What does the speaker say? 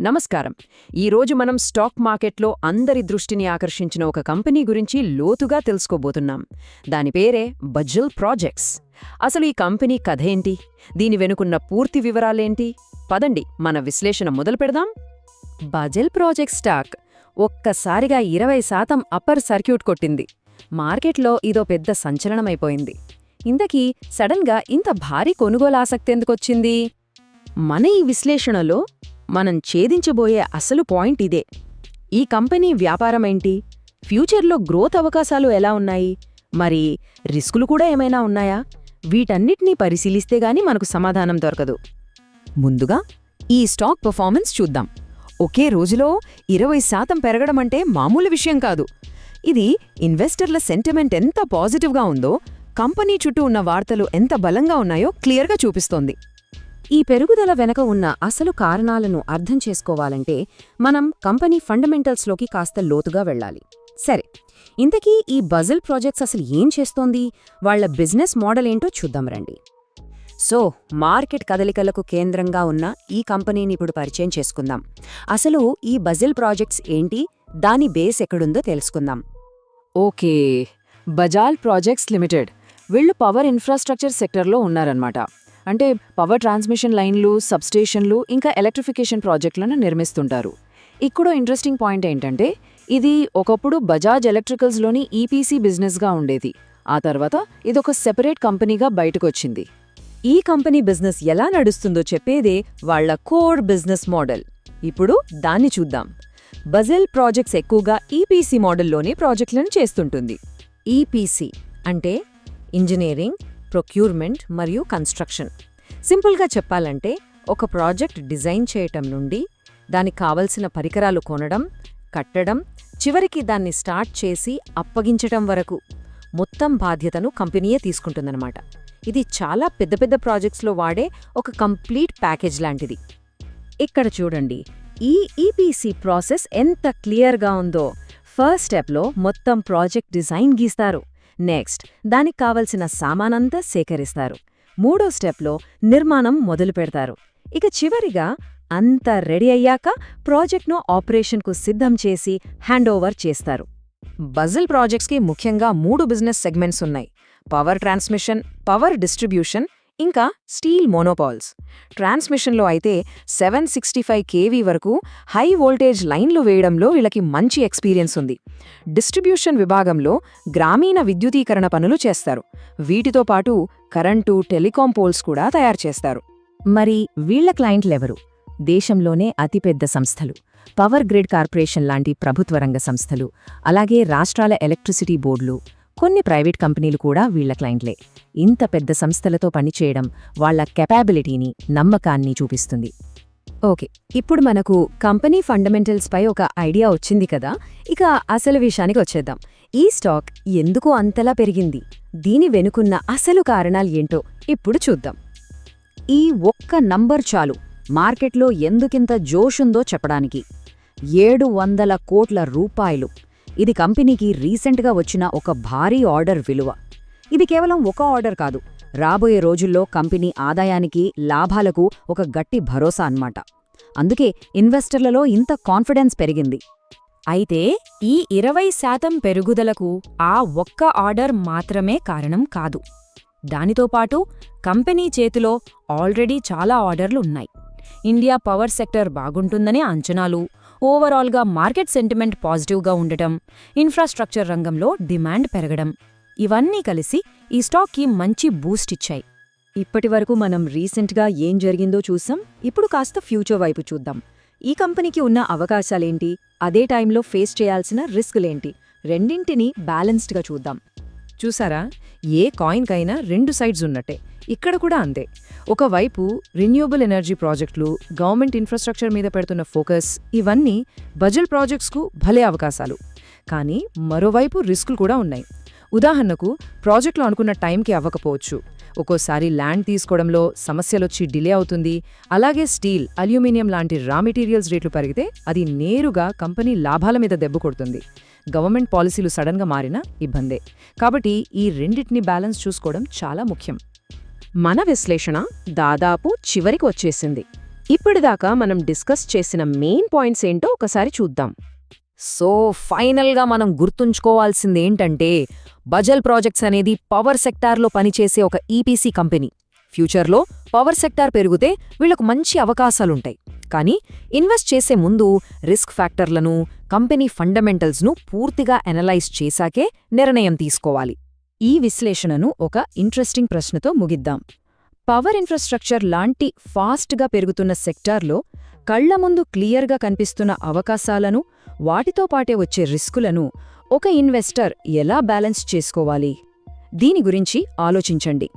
నమస్కారం. ఈరోజు మనం స్టాక్ మార్కెట్లో అందరి దృష్టిని ఆకర్షించిన ఒక కంపెనీ గురించి లోతుగా తెలుసుకోబోతున్నాం. దాని పేరే బజెల్ ప్రాజెక్ట్స్. అసలు ఈ కంపెనీ కథేంటి, దీని వెనుకున్న పూర్తి వివరాలేంటి? పదండి మన విశ్లేషణ మొదలు పెడదాం. బజెల్ ప్రాజెక్ట్స్ స్టాక్ ఒక్కసారిగా 20% అప్పర్ సర్క్యూట్ కొట్టింది. మార్కెట్లో ఇదో పెద్ద సంచలనమైపోయింది. ఇంతకీ సడన్గా ఇంత భారీ కొనుగోలాసక్తెందుకొచ్చింది? మన ఈ విశ్లేషణలో మనం ఛేదించబోయే అసలు పాయింట్ ఇదే. ఈ కంపెనీ వ్యాపారమేంటి, ఫ్యూచర్లో గ్రోత్ అవకాశాలు ఎలా ఉన్నాయి, మరి రిస్కులు కూడా ఏమైనా ఉన్నాయా? వీటన్నిటినీ పరిశీలిస్తేగాని మనకు సమాధానం దొరకదు. ముందుగా ఈ స్టాక్ పర్ఫార్మెన్స్ చూద్దాం. ఒకే రోజులో 20% పెరగడమంటే మామూలు విషయం కాదు. ఇది ఇన్వెస్టర్ల సెంటిమెంట్ ఎంత పాజిటివ్గా ఉందో, కంపెనీ చుట్టూ ఉన్న వార్తలు ఎంత బలంగా ఉన్నాయో క్లియర్గా చూపిస్తోంది. ఈ పెరుగుదల వెనక ఉన్న అసలు కారణాలను అర్థం చేసుకోవాలంటే మనం కంపెనీ ఫండమెంటల్స్లోకి కాస్త లోతుగా వెళ్ళాలి. సరే, ఇంతకీ ఈ బజెల్ ప్రాజెక్ట్స్ అసలు ఏం చేస్తోంది, వాళ్ల బిజినెస్ మోడల్ ఏంటో చూద్దాం రండి. సో, మార్కెట్ కదలికలకు కేంద్రంగా ఉన్న ఈ కంపెనీని ఇప్పుడు పరిచయం చేసుకుందాం. అసలు ఈ బజెల్ ప్రాజెక్ట్స్ ఏంటి, దాని బేస్ ఎక్కడుందో తెలుసుకుందాం. ఓకే, బజాల్ ప్రాజెక్ట్స్ లిమిటెడ్ వీళ్లు పవర్ ఇన్ఫ్రాస్ట్రక్చర్ సెక్టర్లో ఉన్నారన్నమాట. అంటే పవర్ ట్రాన్స్మిషన్ లైన్లు, సబ్స్టేషన్లు, ఇంకా ఎలక్ట్రిఫికేషన్ ప్రాజెక్టులను నిర్మిస్తుంటారు. ఇక్కడ ఇంట్రెస్టింగ్ పాయింట్ ఏంటంటే, ఇది ఒకప్పుడు బజాజ్ ఎలక్ట్రికల్స్లోని ఈపీసీ బిజినెస్గా ఉండేది. ఆ తర్వాత ఇదొక సెపరేట్ కంపెనీగా బయటకొచ్చింది. ఈ కంపెనీ బిజినెస్ ఎలా నడుస్తుందో చెప్పేదే వాళ్ల కోర్ బిజినెస్ మోడల్. ఇప్పుడు దాన్ని చూద్దాం. బజెల్ ప్రాజెక్ట్స్ ఎక్కువగా ఈపీసీ మోడల్లోనే ప్రాజెక్టులను చేస్తుంటుంది. ఈపీసీ అంటే ఇంజనీరింగ్, ప్రొక్యూర్మెంట్ మరియు కన్స్ట్రక్షన్. సింపుల్గా చెప్పాలంటే ఒక ప్రాజెక్ట్ డిజైన్ చేయటం నుండి దానికి కావలసిన పరికరాలు కొనడం, కట్టడం, చివరికి దాన్ని స్టార్ట్ చేసి అప్పగించటం వరకు మొత్తం బాధ్యతను కంపెనీయే తీసుకుంటుందన్నమాట. ఇది చాలా పెద్ద పెద్ద ప్రాజెక్ట్స్లో వాడే ఒక కంప్లీట్ ప్యాకేజ్ లాంటిది. ఇక్కడ చూడండి, ఈ ఈపీసీ ప్రాసెస్ ఎంత క్లియర్గా ఉందో. ఫస్ట్ స్టెప్లో మొత్తం ప్రాజెక్ట్ డిజైన్ గీస్తారు. నెక్స్ట్ దానికి కావలసిన సామానంతా సేకరిస్తారు. మూడో స్టెప్లో నిర్మాణం మొదలు పెడతారు. ఇక చివరిగా అంతా రెడీ అయ్యాక ప్రాజెక్ట్ను ఆపరేషన్కు సిద్ధం చేసి హ్యాండ్ ఓవర్ చేస్తారు. బజెల్ ప్రాజెక్ట్స్కి ముఖ్యంగా 3 బిజినెస్ సెగ్మెంట్స్ ఉన్నాయి: పవర్ ట్రాన్స్మిషన్, పవర్ డిస్ట్రిబ్యూషన్, ఇంకా స్టీల్ మోనోపాల్స్. ట్రాన్స్మిషన్లో అయితే 765 kV వరకు హై వోల్టేజ్ లైన్లు వేయడంలో వీళ్ళకి మంచి ఎక్స్పీరియన్స్ ఉంది. డిస్ట్రిబ్యూషన్ విభాగంలో గ్రామీణ విద్యుదీకరణ పనులు చేస్తారు. వీటితో పాటు కరెంటు, టెలికాం పోల్స్ కూడా తయారు చేస్తారు. మరి వీళ్ల క్లయింట్లెవరు? దేశంలోనే అతిపెద్ద సంస్థలు, పవర్ గ్రిడ్ కార్పొరేషన్ లాంటి ప్రభుత్వ రంగ సంస్థలు, అలాగే రాష్ట్రాల ఎలక్ట్రిసిటీ బోర్డులు, కొన్ని ప్రైవేట్ కంపెనీలు కూడా వీళ్ల క్లయింట్లే. ఇంత పెద్ద సంస్థలతో పనిచేయడం వాళ్ల కెపాబిలిటీని, నమ్మకాన్ని చూపిస్తుంది. ఓకే, ఇప్పుడు మనకు కంపెనీ ఫండమెంటల్స్ పై ఒక ఐడియా వచ్చింది కదా. ఇక అసలు విషయానికి వచ్చేద్దాం. ఈ స్టాక్ ఎందుకు అంతలా పెరిగింది, దీని వెనుకున్న అసలు కారణాలు ఏంటో ఇప్పుడు చూద్దాం. ఈ ఒక్క నంబర్ చాలు మార్కెట్లో ఎందుకింత జోషుందో చెప్పడానికి. 700 కోట్ల రూపాయలు. ఇది కంపెనీకి రీసెంట్గా వచ్చిన ఒక భారీ ఆర్డర్ విలువ. ఇది కేవలం ఒక ఆర్డర్ కాదు, రాబోయే రోజుల్లో కంపెనీ ఆదాయానికి, లాభాలకు ఒక గట్టి భరోసా అన్నమాట. అందుకే ఇన్వెస్టర్లలో ఇంత కాన్ఫిడెన్స్ పెరిగింది. అయితే ఈ 20% పెరుగుదలకు ఆ ఒక్క ఆర్డర్ మాత్రమే కారణం కాదు. దానితో పాటు కంపెనీ చేతిలో ఆల్రెడీ చాలా ఆర్డర్లు ఉన్నాయి. ఇండియా పవర్ సెక్టర్ బాగుంటుందనే అంచనాలు, ఓవరాల్గా మార్కెట్ సెంటిమెంట్ పాజిటివ్గా ఉండటం, ఇన్ఫ్రాస్ట్రక్చర్ రంగంలో డిమాండ్ పెరగడం, ఇవన్నీ కలిసి ఈ స్టాక్కి మంచి బూస్ట్ ఇచ్చాయి. ఇప్పటివరకు మనం రీసెంట్గా ఏం జరిగిందో చూసాం. ఇప్పుడు కాస్త ఫ్యూచర్ వైపు చూద్దాం. ఈ కంపెనీకి ఉన్న అవకాశాలేంటి, అదే టైంలో ఫేస్ చేయాల్సిన రిస్కులేంటి, రెండింటినీ బ్యాలెన్స్డ్గా చూద్దాం. చూసారా, ఏ కాయిన్కైనా 2 సైడ్స్ ఉన్నట్టే. ఇక్కడ కూడా అంతే. ఒకవైపు రిన్యూవబుల్ ఎనర్జీ ప్రాజెక్టులు, గవర్నమెంట్ ఇన్ఫ్రాస్ట్రక్చర్ మీద పెడుతున్న ఫోకస్, ఇవన్నీ బజెల్ ప్రాజెక్ట్స్కు భలే అవకాశాలు. కానీ మరోవైపు రిస్కులు కూడా ఉన్నాయి. ఉదాహరణకు, ప్రాజెక్టులు అనుకున్న టైంకి అవ్వకపోవచ్చు, ఒక్కోసారి ల్యాండ్ తీసుకోవడంలో సమస్యలొచ్చి డిలే అవుతుంది. అలాగే స్టీల్, అల్యూమినియం లాంటి రా మెటీరియల్స్ రేట్లు పెరిగితే అది నేరుగా కంపెనీ లాభాల మీద దెబ్బ కొడుతుంది. గవర్నమెంట్ పాలసీలు సడన్గా మారినా ఇబ్బందే. కాబట్టి ఈ రెండింటిని బ్యాలెన్స్ చూసుకోవడం చాలా ముఖ్యం. మన విశ్లేషణ దాదాపు చివరికి వచ్చేసింది. ఇప్పటిదాకా మనం డిస్కస్ చేసిన మెయిన్ పాయింట్స్ ఏంటో ఒకసారి చూద్దాం. సో ఫైనల్గా మనం గుర్తుంచుకోవాల్సిందేంటంటే బజల్ ప్రాజెక్ట్స్ అనేది పవర్ సెక్టార్లో పనిచేసే ఒక ఈపీసీ కంపెనీ. ఫ్యూచర్లో పవర్ సెక్టార్ పెరిగితే వీళ్లకు మంచి అవకాశాలుంటాయి. కానీ ఇన్వెస్ట్ చేసే ముందు రిస్క్ ఫ్యాక్టర్లను, కంపెనీ ఫండమెంటల్స్ను పూర్తిగా అనలైజ్ చేశాకే నిర్ణయం తీసుకోవాలి. ఈ విశ్లేషణను ఒక ఇంట్రెస్టింగ్ ప్రశ్నతో ముగిద్దాం. పవర్ ఇన్ఫ్రాస్ట్రక్చర్ లాంటి ఫాస్ట్గా పెరుగుతున్న సెక్టార్లో కళ్ల ముందు క్లియర్గా కనిపిస్తున్న అవకాశాలను, వాటితో పాటే వచ్చే రిస్కులను ఒక ఇన్వెస్టర్ ఎలా బ్యాలెన్స్ చేసుకోవాలి? దీని గురించి ఆలోచించండి.